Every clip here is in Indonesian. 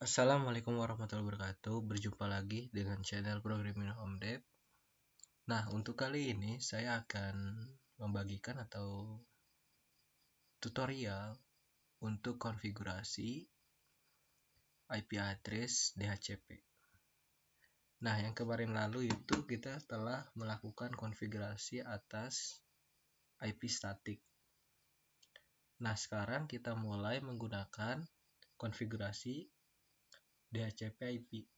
Assalamualaikum warahmatullahi wabarakatuh. Berjumpa lagi dengan channel Programming Home Dev. Nah, untuk kali ini saya akan membagikan atau tutorial untuk konfigurasi IP address DHCP. Nah, yang kemarin lalu itu kita telah melakukan konfigurasi atas IP statik. Nah, sekarang kita mulai menggunakan konfigurasi DHCP IP.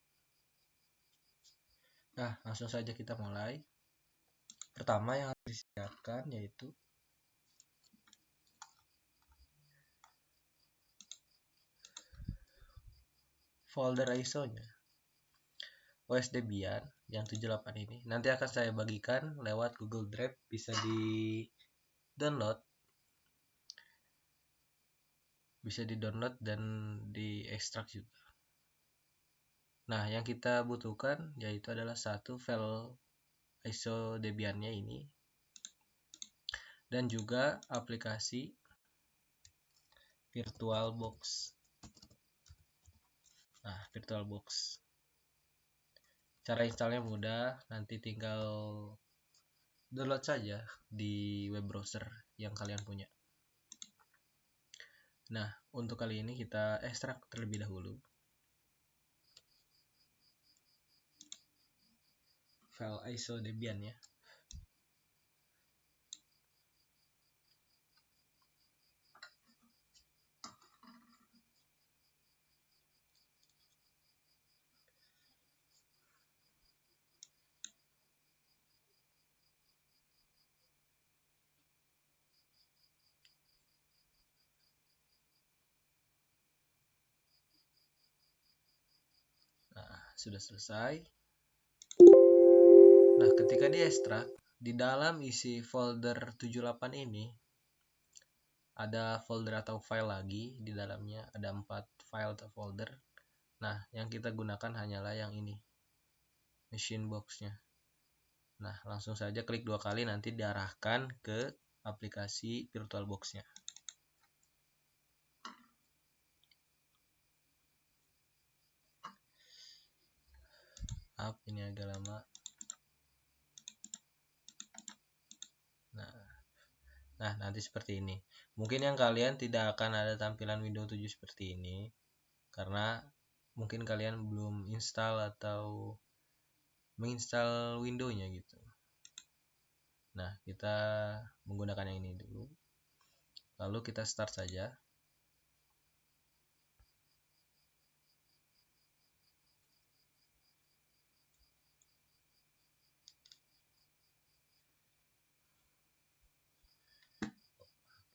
Nah, langsung saja kita mulai. Pertama yang harus disiapkan yaitu folder ISO-nya. OS Debian yang 78 ini nanti akan saya bagikan lewat Google Drive, bisa di download dan diekstrak juga. Nah, yang kita butuhkan yaitu adalah satu file ISO Debian-nya ini dan juga aplikasi VirtualBox. Nah, VirtualBox cara installnya mudah, nanti tinggal download saja di web browser yang kalian punya. Nah, untuk kali ini kita ekstrak terlebih dahulu file ISO Debian ya. Nah, sudah selesai. Nah, ketika diekstrak, di dalam isi folder 78 ini ada folder atau file lagi, di dalamnya ada 4 file atau folder. Nah, yang kita gunakan hanyalah yang ini, machine box-nya. Nah, langsung saja klik 2 kali, nanti diarahkan ke aplikasi VirtualBox-nya. Maaf, ini agak lama. Nah, nanti seperti ini. Mungkin yang kalian tidak akan ada tampilan Windows 7 seperti ini karena mungkin kalian belum install atau menginstal Windows-nya gitu. Nah, kita menggunakan yang ini dulu. Lalu kita start saja.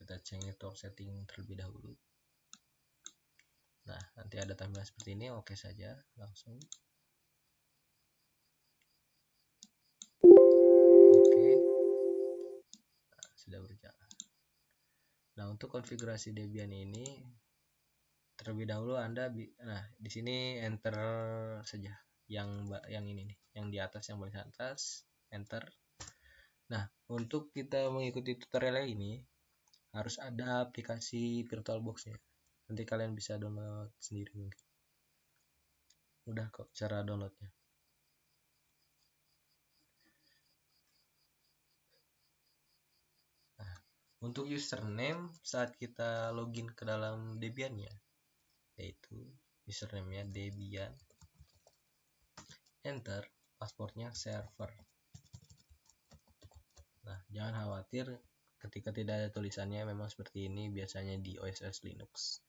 Kita cek network setting terlebih dahulu. Nah, nanti ada tampilan seperti ini, oke saja, langsung. Oke. Nah, sudah berjalan. Nah, untuk konfigurasi Debian ini terlebih dahulu Anda di sini enter saja yang ini nih, yang di atas, yang paling atas, enter. Nah, untuk kita mengikuti tutorial ini harus ada aplikasi VirtualBox-nya. Nanti kalian bisa download sendiri mungkin. Mudah kok cara downloadnya. Nah, untuk username saat kita login ke dalam Debian-nya, yaitu username-nya Debian, enter, passwordnya server. Nah, jangan khawatir ketika tidak ada tulisannya, memang seperti ini biasanya di OS Linux.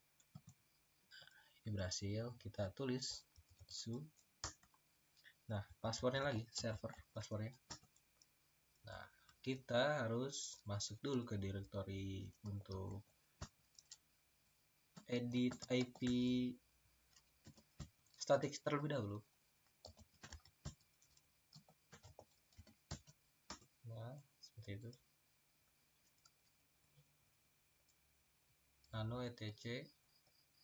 Ini berhasil, kita tulis su. Nah, passwordnya lagi server passwordnya. Nah, kita harus masuk dulu ke directory untuk edit IP static terlebih dahulu. Nah, seperti itu. Nano etc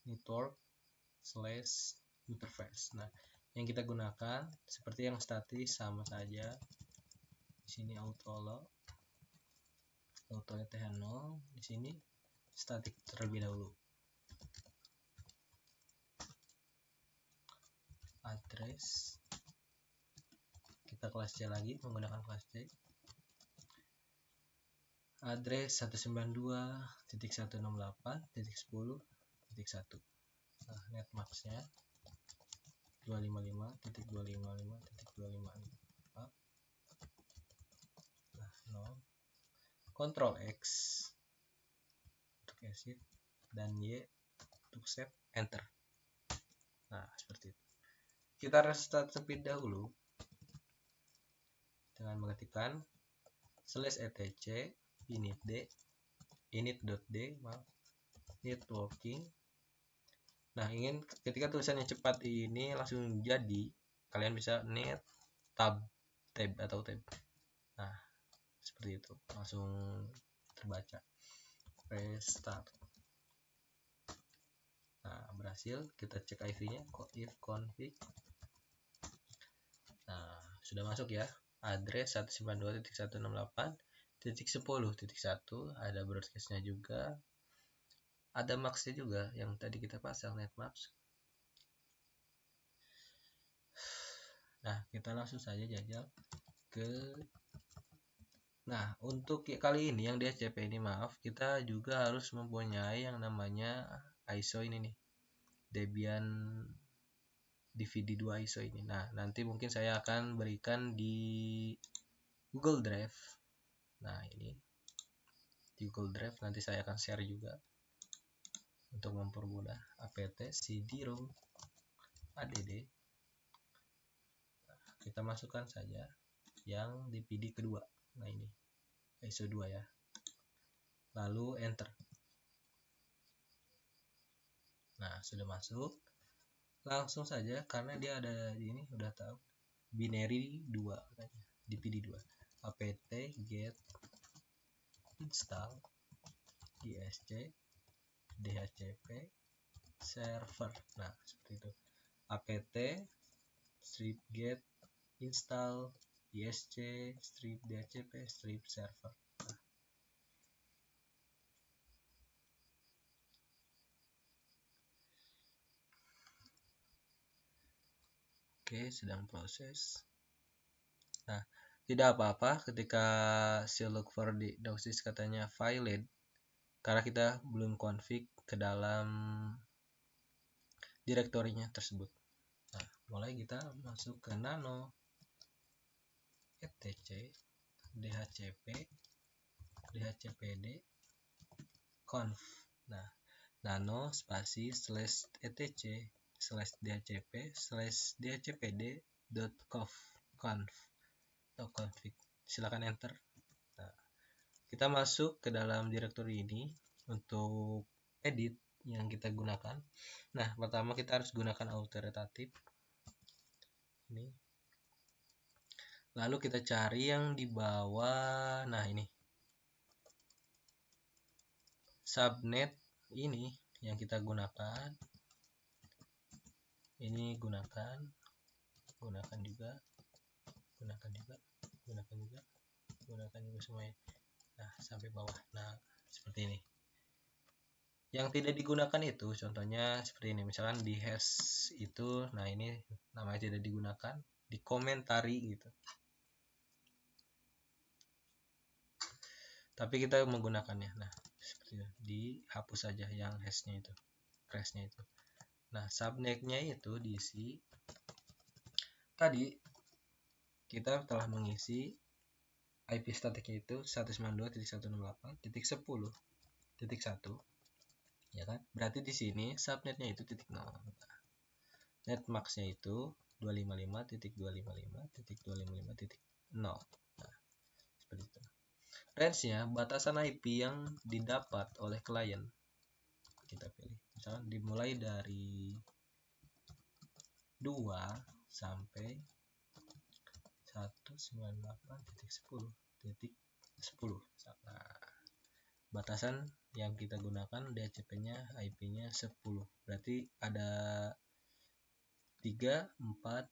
network/interface. Nah, yang kita gunakan seperti yang statis sama saja. Di sini auto th0, di sini static terlebih dahulu. address, kita kelas C lagi menggunakan kelas C, address 192.168.10.1. Nah, netmasknya 255.255.255. Nah, 0. Ctrl X untuk exit dan Y untuk save, enter. Nah, seperti itu. Kita restart speed dahulu dengan mengetikkan /etc init.d networking. Nah, ingin ketika tulisannya cepat ini langsung jadi, kalian bisa net tab atau tab. Nah, seperti itu, langsung terbaca. Restart. Nah, berhasil. Kita cek IV-nya, if config. Nah, sudah masuk ya. Address 192.168.10.1. Ada broadcast-nya juga. Ada max-nya juga yang tadi kita pasang, netmax. Nah, kita langsung saja jajal ke. Nah, untuk kali ini yang DHCP ini, maaf, kita juga harus mempunyai yang namanya ISO ini nih, Debian DVD2 ISO ini. Nah, nanti mungkin saya akan berikan di Google Drive. Nah, ini di Google Drive nanti saya akan share juga untuk mempermudah. apt cd-rom add. Nah, kita masukkan saja yang DVD kedua. Nah, ini ISO 2 ya. Lalu enter. Nah, sudah masuk. Langsung saja karena dia ada di ini, udah tahu binary 2 katanya, DVD 2. apt get install isc dhcp server. Nah, seperti itu. apt strip get install isc strip dhcp strip server. Nah, oke, sedang proses. Nah, tidak apa-apa ketika si look for diagnosis katanya valid karena kita belum config ke dalam direktorinya tersebut. Nah, mulai kita masuk ke nano etc dhcp dhcpd conf. Nah, nano spasi /etc /dhcp /dhcpd.conf atau config. Silakan enter. Nah, kita masuk ke dalam direktori ini untuk edit yang kita gunakan. Nah, pertama kita harus gunakan authoritative ini. Lalu kita cari yang di bawah. Nah, ini subnet ini yang kita gunakan. Ini gunakan juga semuanya. Nah, sampai bawah. Nah, seperti ini. Yang tidak digunakan itu contohnya seperti ini, misalkan di hash itu, nah ini namanya tidak digunakan, dikomentari gitu. Tapi kita menggunakannya. Nah, seperti itu. Dihapus saja yang hashnya itu, crashnya itu. Nah, subnetnya itu diisi. Tadi kita telah mengisi IP statiknya itu 192.168.10.1, ya kan? Berarti di sini subnetnya itu titik 0. Netmaxnya itu 255.255.255.0. Nah, seperti itu. Range-nya batasan IP yang didapat oleh klien. Kita pilih. Misalkan dimulai dari 2 sampai 198.10.10. Nah, batasan yang kita gunakan DHCP-nya IP-nya 10. Berarti ada 3, 4,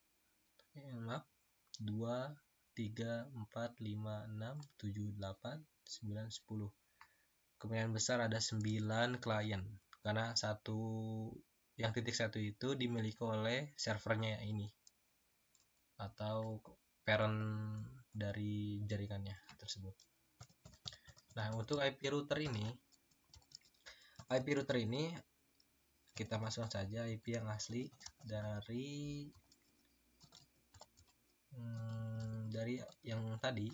2, 3, 4, 5, 6, 7, 8, 9, 10. Kemungkinan besar ada 9 klien karena yang titik 1 itu dimiliki oleh servernya ini. atau parent dari jaringannya tersebut. Nah, untuk IP router ini kita masukkan saja IP yang asli dari yang tadi,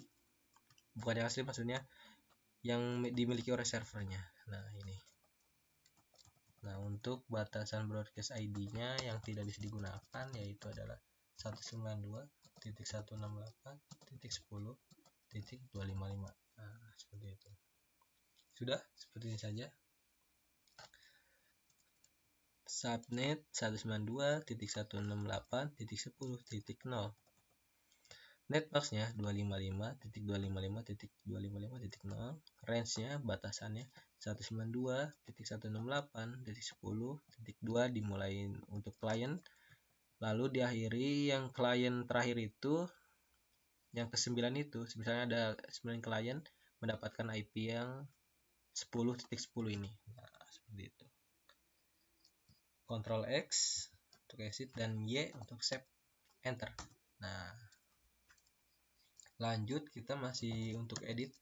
bukan yang asli maksudnya yang dimiliki oleh servernya. Nah, ini. Nah, untuk batasan broadcast ID-nya yang tidak bisa digunakan yaitu adalah 192.168.10.255. Nah, seperti itu. Sudah, seperti ini saja. Subnet 192.168.10.0. Netbox-nya 255.255.255.0. Range-nya batasannya 192.168.10.2 dimulai untuk klien, lalu diakhiri yang klien terakhir itu yang ke-9 itu, misalnya ada 9 klien mendapatkan IP yang 10.10 ini. Nah, seperti itu. Ctrl X untuk exit dan Y untuk save, enter. Nah, lanjut kita masih untuk edit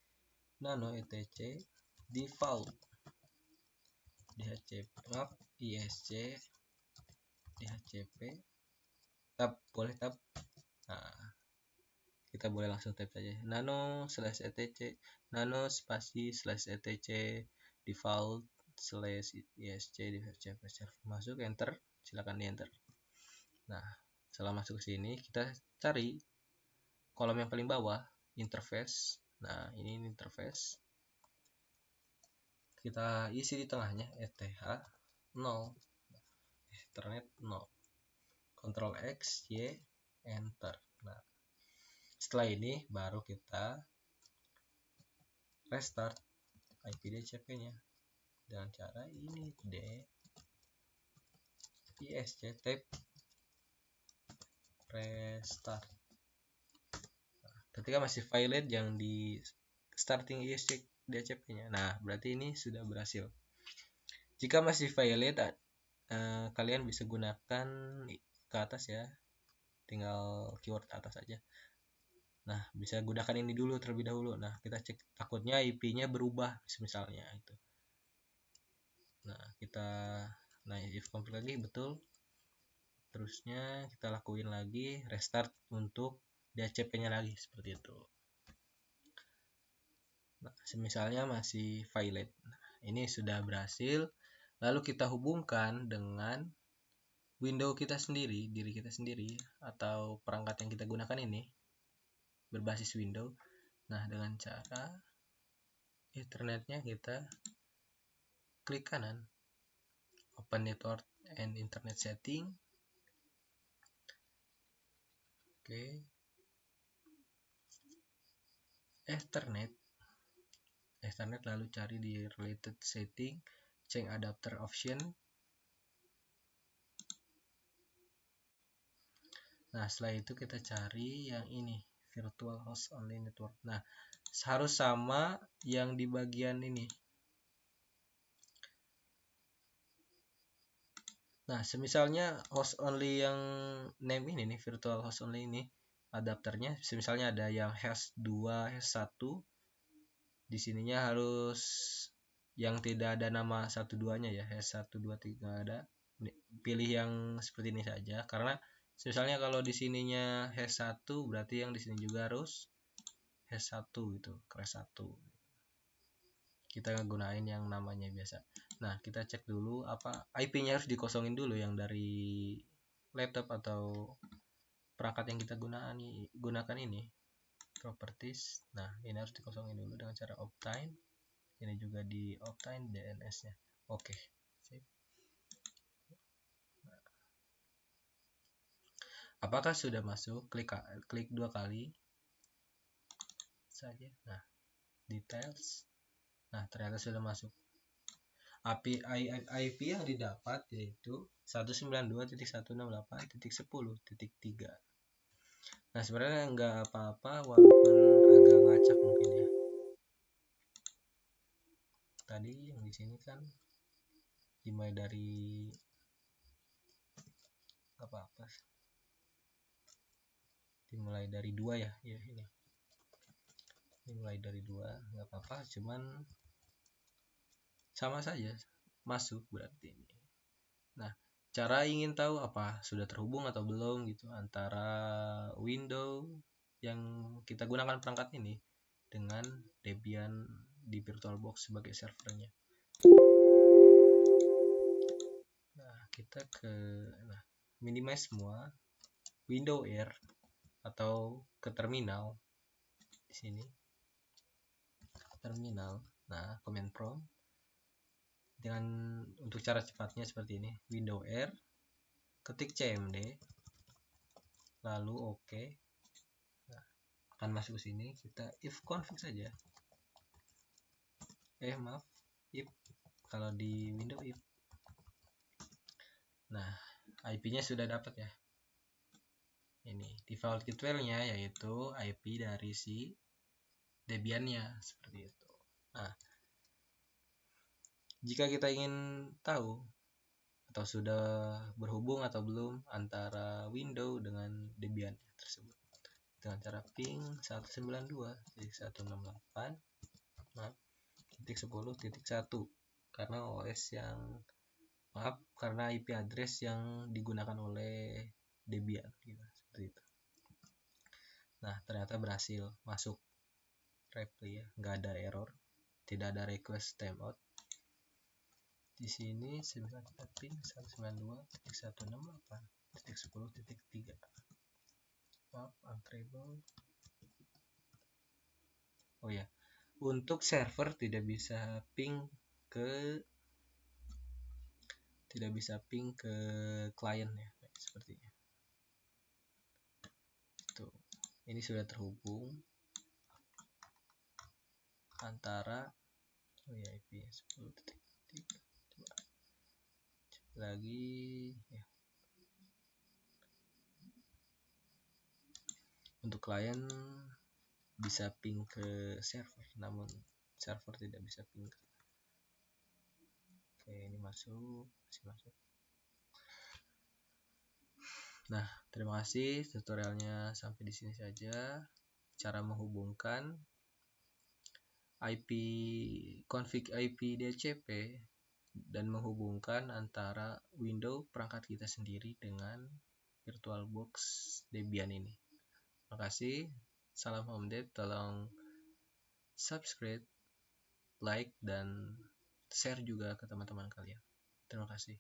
nano etc default DHCP map ISC DHCP tab, boleh tab. Nah, kita boleh langsung tab saja nano /etc nano spasi /etc default /isc DHCP server, masuk, enter, silakan di enter. Nah, setelah masuk ke sini kita cari kolom yang paling bawah, interface. Nah, ini interface. Kita isi di tengahnya ETH 0, Ethernet 0. Ctrl X, Y, enter. Nah, setelah ini baru kita restart IP DHCP-nya dengan cara ini, D ISC tab restart. Ketika masih violate yang di starting ISC DHCP-nya. Nah, berarti ini sudah berhasil. Jika masih violate, kalian bisa gunakan ke atas ya. Tinggal keyword atas saja. Nah, bisa gunakan ini dulu terlebih dahulu. Nah, kita cek, takutnya IP-nya berubah misalnya itu. Nah, if complete lagi betul. Terusnya kita lakuin lagi restart untuk DHCP-nya lagi seperti itu. Nah, misalnya masih violate. Nah, ini sudah berhasil. Lalu kita hubungkan dengan window kita sendiri, diri kita sendiri, atau perangkat yang kita gunakan ini berbasis window. Nah, dengan cara Ethernetnya kita klik kanan, open network and internet setting. Oke, Ethernet lalu cari di related setting, change adapter option. Nah, setelah itu kita cari yang ini, virtual host only network. Nah, harus sama yang di bagian ini. Nah, semisalnya host only yang name ini nih, virtual host only ini, adapternya misalnya ada yang hash 2, hash 1. Di sininya harus yang tidak ada nama 1-2-nya ya, hash 1, 2, 3 ada. Pilih yang seperti ini saja, karena misalnya kalau di sininya hash 1 berarti yang di sini juga harus hash 1 gitu, crash 1. Kita gunain yang namanya biasa. Nah, kita cek dulu apa IP-nya harus dikosongin dulu yang dari laptop atau perangkat yang kita gunakan ini. Properties. Nah, ini harus dikosongin dulu dengan cara optime. Ini juga di optime DNS-nya. Oke. Sip. Apakah sudah masuk? Klik 2 kali saja. Nah, details. Nah, ternyata sudah masuk. IP yang didapat yaitu 192.168.10.3. Nah, sebenarnya nggak apa-apa walaupun agak ngacak mungkin ya. Tadi yang di sini kan dimulai dari apa-apa. dimulai dari 2 ya, ini dimulai dari 2 nggak apa-apa, cuman sama saja masuk berarti ini. Nah, cara ingin tahu apa sudah terhubung atau belum gitu antara window yang kita gunakan perangkat ini dengan Debian di VirtualBox sebagai servernya. Nah, kita ke minimize semua, window R atau ke terminal di sini. Terminal. Nah, command prompt dengan untuk cara cepatnya seperti ini, window R, ketik cmd, lalu OK. Nah, akan masuk ke sini, kita if config saja. Maaf, if, kalau di window if. Nah, IP-nya sudah dapat ya. Ini default gateway-nya yaitu IP dari si Debian-nya seperti itu. Nah, jika kita ingin tahu atau sudah berhubung atau belum antara window dengan Debian tersebut dengan cara ping 192.168.10.1 karena OS yang karena IP address yang digunakan oleh Debian gitu, seperti itu. Nah, ternyata berhasil masuk reply ya, nggak ada error, tidak ada request timeout. Di sini kita ping 192.168.10.3. Maaf, uncreable. Oh ya, untuk server tidak bisa ping ke klien ya, sepertinya. Tuh, ini sudah terhubung antara IP 10.3 lagi ya. Untuk klien bisa ping ke server, namun server tidak bisa ping ke. Oke, ini masih masuk. Nah, terima kasih, tutorialnya sampai di sini saja. Cara menghubungkan config IP DHCP dan menghubungkan antara window perangkat kita sendiri dengan VirtualBox Debian ini. Terima kasih. Salam Home Dev. Tolong subscribe, like, dan share juga ke teman-teman kalian. Terima kasih.